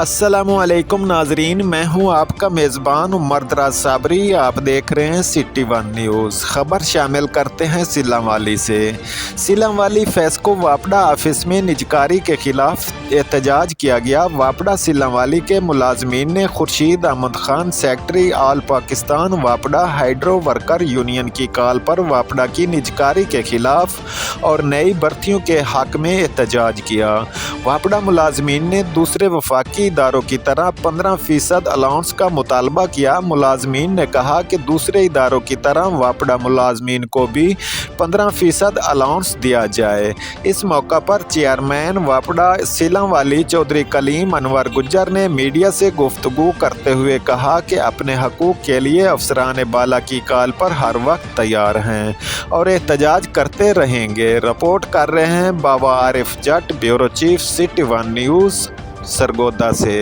अस्सलामुअलैकुम नाजरीन, मैं हूं आपका मेज़बान उमर दराज साबरी। आप देख रहे हैं सिटी वन न्यूज़। खबर शामिल करते हैं सिलांवाली से। सिलांवाली फेस्को वापडा ऑफिस में निजकारी के खिलाफ एहतजाज किया गया। वापडा सिलांवाली के मुलाजमीन ने खुर्शीद अहमद खान सेक्रेटरी ऑल पाकिस्तान वापडा हाइड्रो वर्कर यूनियन की कॉल पर वापडा की निजकारी के खिलाफ और नई भर्तियों के हक में एहतजाज किया। वापडा मुलाजमीन ने दूसरे वफाकी इदारों की तरह 15% अलाउंस का मुतालबा किया। मुलाजमीन ने कहा कि दूसरे इदारों की तरह वापडा मुलाजमीन को भी 15% अलाउंस दिया जाए। इस मौका पर चेयरमैन वापडा सिलांवाली चौधरी कलीम अनवर गुज्जर ने मीडिया से गुफ्तगू करते हुए कहा कि अपने हकूक़ के लिए अफसरान बाला की कॉल पर हर वक्त तैयार हैं और एहतजाज करते रहेंगे। रिपोर्ट कर रहे हैं Baba Arif Jatt, bureau chief, city one news, Sargodha से।